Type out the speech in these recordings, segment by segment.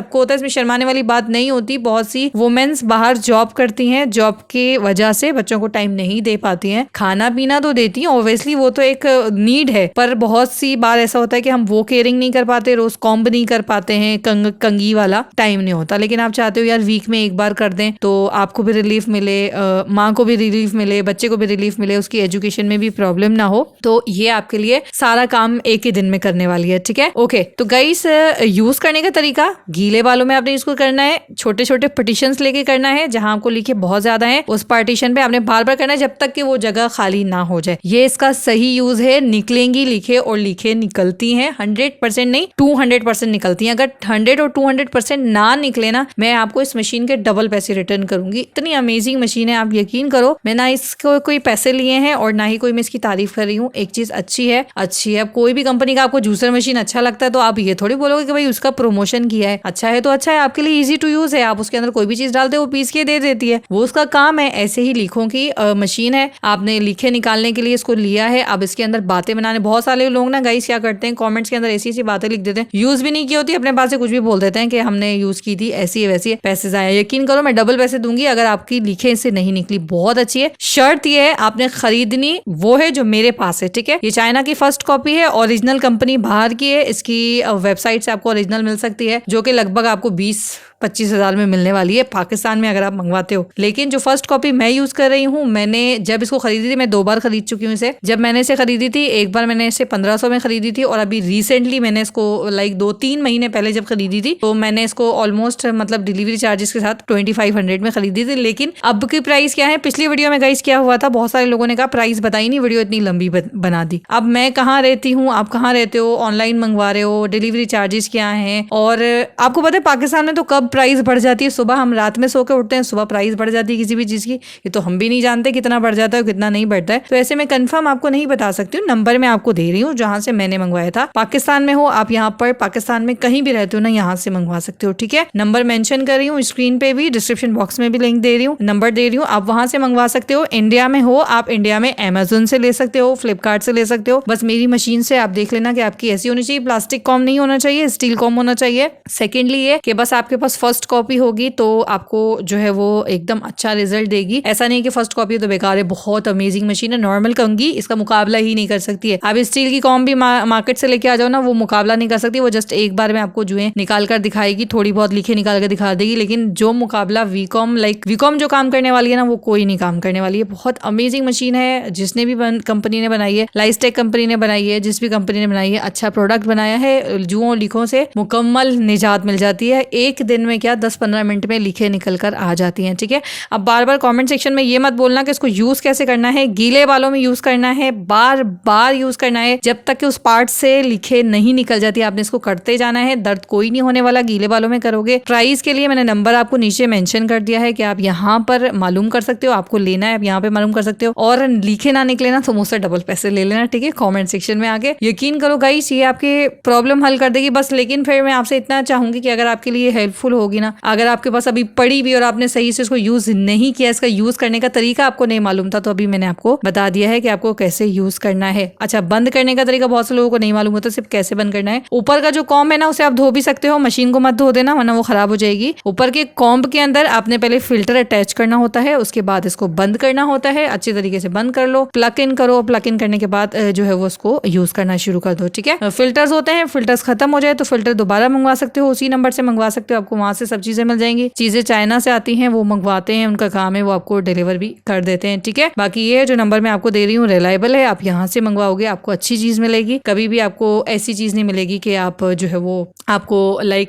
सबको होता है, इसमें शर्माने वाली बात नहीं होती। बहुत सी वुमेन्स बाहर जॉब करती हैं, जॉब की वजह से बच्चों को टाइम नहीं दे पाती हैं। खाना पीना तो देती हैं ऑब्वियसली, वो तो एक नीड है, पर बहुत सी बार ऐसा होता है कि हम वो केयरिंग नहीं कर पाते, रोज कॉम्ब नहीं कर पाते हैं, कंगी वाला टाइम नहीं होता। लेकिन आप चाहते हो यार वीक में एक बार कर दें तो आपको भी रिलीफ मिले, माँ को भी रिलीफ मिले, बच्चे को भी रिलीफ मिले, उसकी एजुकेशन में भी प्रॉब्लम ना हो। तो ये आपके लिए सारा काम एक ही दिन में करने वाली है, ठीक है। ओके, तो गाइस यूज करने का तरीका, गीले बालों में आपने इसको करना है, छोटे छोटे पार्टीशंस लेके करना है। जहां आपको लिखे बहुत ज्यादा है उस पार्टीशन पे आपने बार बार करना है जब तक कि वो जगह खाली ना हो जाए। ये इसका सही यूज है। निकलेंगी लिखे और लिखे निकलती हैं, 100% नहीं 200% निकलती हैं। अगर 100 और 200% ना निकले ना, मैं आपको इस मशीन के डबल पैसे रिटर्न करूंगी। इतनी अमेजिंग मशीन है, आप यकीन करो। मैं ना इसको कोई पैसे लिए हैं और ना ही कोई मैं इसकी तारीफ कर रही हूँ। एक चीज अच्छी है, अच्छी है। कोई भी कंपनी का आपको जूसर मशीन अच्छा लगता है तो आप ये थोड़ी बोलोगे कि भाई उसका प्रमोशन किया है। अच्छा है तो अच्छा है, आपके लिए इजी टू यूज है। आप उसके अंदर कोई भी चीज डालते हो वो पीस के दे देती है, वो उसका काम है। ऐसे ही लिखों की मशीन है, आपने लिखे निकालने के लिए इसको लिया है। अब इसके अंदर बातें बनाने, बहुत सारे लोग ना गाइस क्या करते हैं, कमेंट्स के अंदर ऐसी ऐसी बातें लिख देते हैं, यूज भी नहीं की होती, अपने पास से कुछ भी बोल देते हैं कि हमने यूज की थी, ऐसी है वैसी है, पैसे जाए। यकीन करो मैं डबल पैसे दूंगी अगर आपकी लिखे से नहीं निकली। बहुत अच्छी है। शर्त ये है आपने खरीदनी वो है जो मेरे पास है, ठीक है। ये चाइना की फर्स्ट कॉपी है, ओरिजिनल कंपनी बाहर की है। इसकी वेबसाइट से आपको ओरिजिनल मिल सकती है, जो कि लगभग आपको 20-25 हजार में मिलने वाली है पाकिस्तान में अगर आप मंगवाते हो। लेकिन जो फर्स्ट कॉपी मैं यूज कर रही हूँ, मैंने जब इसको खरीदी थी, मैं 2 बार खरीद चुकी हूँ इसे। जब मैंने इसे खरीदी थी, एक बार मैंने इसे 1500 में खरीदी थी और अभी रिसेंटली मैंने इसको 2-3 महीने पहले जब खरीदी थी तो मैंने इसको ऑलमोस्ट मतलब डिलीवरी चार्जेस के साथ 2500 में खरीदी थी। लेकिन अब की प्राइस क्या है, पिछली वीडियो में गाइस क्या हुआ था, बहुत सारे लोगों ने कहा प्राइस बताई नहीं, वीडियो इतनी लंबी बना दी। अब मैं कहाँ रहती हूँ, आप कहाँ रहते हो, ऑनलाइन मंगवा रहे हो, डिलीवरी चार्जेस क्या है, और आपको पता है पाकिस्तान में तो कब प्राइस बढ़ जाती है, सुबह हम रात में सो के उठते हैं, सुबह प्राइस बढ़ जाती है किसी भी चीज की। ये तो हम भी नहीं जानते कितना बढ़ जाता है कितना नहीं बढ़ता है। तो ऐसे में कंफर्म आपको नहीं बता सकती हूँ। नंबर मैं आपको दे रही हूँ जहां से मैंने मंगवाया था। पाकिस्तान में हो आप, यहाँ पर पाकिस्तान में कहीं भी रहते हो ना, यहाँ से मंगवा सकते हो, ठीक है। नंबर मेंशन कर रही हूँ स्क्रीन पे भी, डिस्क्रिप्शन बॉक्स में भी लिंक दे रही हूँ, नंबर दे रही हूँ, आप वहां से मंगवा सकते हो। इंडिया में हो आप, इंडिया में अमेजोन से ले सकते हो, फ्लिपकार्ट से ले सकते हो। बस मेरी मशीन से आप देख लेना कि आपकी ऐसी होनी चाहिए, प्लास्टिक कॉम नहीं होना चाहिए, स्टील कॉम होना चाहिए। सेकेंडली ये कि बस आपके पास फर्स्ट कॉपी होगी तो आपको जो है वो एकदम अच्छा रिजल्ट देगी। ऐसा नहीं कि फर्स्ट कॉपी तो बेकार है, बहुत अमेजिंग मशीन है। नॉर्मल कंगी इसका मुकाबला ही नहीं कर सकती है। आप स्टील की कॉम भी मार्केट से लेके आ जाओ ना, वो मुकाबला नहीं कर सकती। वो जस्ट एक बार में आपको जो है निकाल कर दिखाएगी, थोड़ी बहुत लिखे निकाल कर दिखा देगी, लेकिन जो मुकाबला वीकॉम जो काम करने वाली है ना, वो कोई नहीं काम करने वाली है। बहुत अमेजिंग मशीन है, जिसने भी कंपनी ने बनाई है, लाइस्टेक कंपनी ने बनाई है, जिस भी कंपनी ने बनाई है, अच्छा प्रोडक्ट बनाया है। जुओं लिखों से मुकम्मल निजात मिल जाती है। एक दिन में क्या 10-15 मिनट में लिखे निकल कर आ जाती हैं, ठीक है। अब बार बार कमेंट सेक्शन में ये मत बोलना कि इसको यूज कैसे करना है। गीले बालों में यूज करना है, बार बार यूज करना है जब तक कि उस पार्ट से लिखे नहीं निकल जाती। आपने इसको करते जाना है, दर्द कोई नहीं होने वाला गीले बालों में करोगे। प्राइस के लिए मैंने नंबर आपको नीचे मेंशन कर दिया है कि आप यहाँ पर मालूम कर सकते हो, आपको लेना है आप यहाँ पे मालूम कर सकते हो। और लिखे ना निकले ना तो मुझसे डबल पैसे ले लेना, ठीक है, कमेंट सेक्शन में आके। यकीन करो गाइस ये आपके प्रॉब्लम हल कर देगी बस। लेकिन फिर मैं आपसे इतना चाहूंगी कि अगर आपके लिए हेल्पफुल होगी ना, अगर आपके पास अभी पड़ी भी और आपने सही से इसको यूज नहीं किया, इसका यूज करने का तरीका आपको नहीं मालूम था, तो अभी मैंने आपको बता दिया है कि आपको कैसे यूज करना है। अच्छा, बंद करने का तरीका बहुत से लोगों को नहीं मालूम होता, सिर्फ कैसे बंद करना है। ऊपर का जो कॉम्ब है ना, उसे आप धो भी सकते हो, मशीन को मत धो देना वरना वो खराब हो जाएगी। ऊपर के कॉम्ब के अंदर आपने पहले फिल्टर अटैच करना होता है, उसके बाद इसको बंद करना होता है। अच्छी तरीके से बंद कर लो, प्लग इन करो, प्लग इन करने के बाद जो है वो उसको यूज करना शुरू कर दो, ठीक है। फिल्टर्स होते हैं, फिल्टर्स खत्म हो जाए तो फिल्टर दोबारा मंगवा सकते हो, उसी नंबर से मंगवा सकते हो, आपको वहां से सब चीजें मिल जाएंगी। चीजें चाइना से आती हैं, वो मंगवाते हैं, उनका काम है, वो आपको डिलीवर भी कर देते हैं, ठीक है। बाकी ये जो नंबर मैं आपको दे रही हूँ रिलायबल है, आप यहाँ से मंगवाओगे आपको अच्छी चीज मिलेगी। कभी भी आपको ऐसी चीज नहीं मिलेगी कि आप जो है वो आपको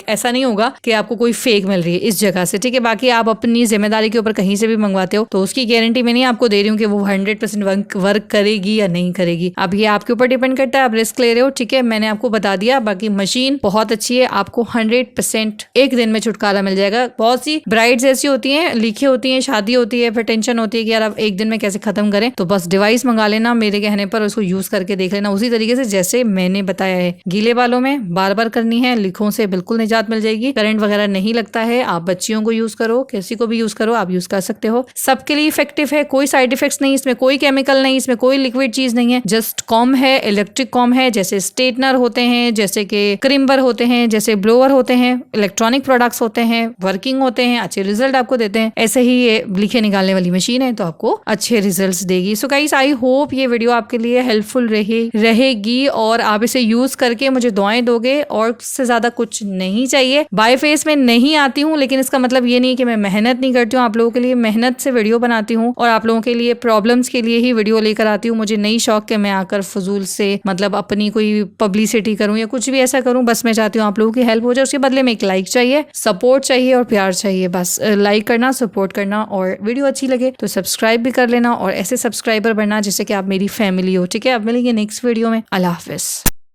ऐसा नहीं होगा कि आपको कोई फेक मिल रही है इस जगह से, ठीक है। बाकी आप अपनी जिम्मेदारी के ऊपर कहीं से भी मंगवाते हो तो उसकी गारंटी मैं नहीं आपको दे रही हूँ कि वो 100% वर्क करेगी या नहीं करेगी। अब ये आपके ऊपर डिपेंड करता है, आप रिस्क ले रहे हो, ठीक है। मैंने आपको बता दिया। बाकी मशीन बहुत अच्छी है, आपको 100% एक दिन में छुटकारा मिल जाएगा। बहुत सी ब्राइड्स ऐसी होती हैं, लिखी होती हैं, शादी होती है, फिर टेंशन होती है कि यार अब एक दिन में कैसे खत्म करें, तो बस डिवाइस मंगा लेना मेरे कहने पर, उसको यूज करके देख लेना उसी तरीके से जैसे मैंने बताया है। गीले बालों में बार बार करनी है, लिखों से बिल्कुल निजात मिल जाएगी, करंट वगैरह नहीं लगता है। आप बच्चियों को यूज करो, किसी को भी यूज करो, आप यूज कर सकते हो, सबके लिए इफेक्टिव है, कोई साइड इफेक्ट्स नहीं, इसमें कोई केमिकल नहीं, इसमें कोई लिक्विड चीज नहीं है, जस्ट कॉम है, इलेक्ट्रिक कॉम है, जैसे स्ट्रेटनर होते हैं, जैसे कि क्रिम्बर होते हैं, जैसे ब्लोअर होते हैं, इलेक्ट्रॉनिक प्रोडक्ट्स होते हैं, वर्किंग होते हैं, अच्छे रिजल्ट आपको देते हैं। ऐसे ही ये लिखे निकालने वाली मशीन है तो आपको अच्छे रिजल्ट्स देगी। सो गाइस, आई होप ये वीडियो आपके लिए हेल्पफुल रहेगी और आप इसे यूज करके मुझे दुआएं दोगे, और उससे ज्यादा कुछ नहीं चाहिए। बाय फेस में नहीं आती हूँ, लेकिन इसका मतलब ये नहीं कि मैं मेहनत नहीं करती हूँ, आप लोगों के लिए मेहनत से वीडियो बनाती हूँ और आप लोगों के लिए प्रॉब्लम्स के लिए ही वीडियो लेकर आती हूँ। मुझे नहीं शौक कि मैं आकर फजूल से मतलब अपनी कोई पब्लिसिटी करूँ या कुछ भी ऐसा करूँ, बस मैं चाहती हूँ आप लोगों की हेल्प हो जाए। उसके बदले में एक लाइक चाहिए, सपोर्ट चाहिए और प्यार चाहिए, बस लाइक करना, सपोर्ट करना, और वीडियो अच्छी लगे तो सब्सक्राइब भी कर लेना और ऐसे सब्सक्राइबर बनना जिससे कि आप मेरी फैमिली हो। ठीक है, अब मिलेंगे नेक्स्ट वीडियो में। अल्लाह हाफिज।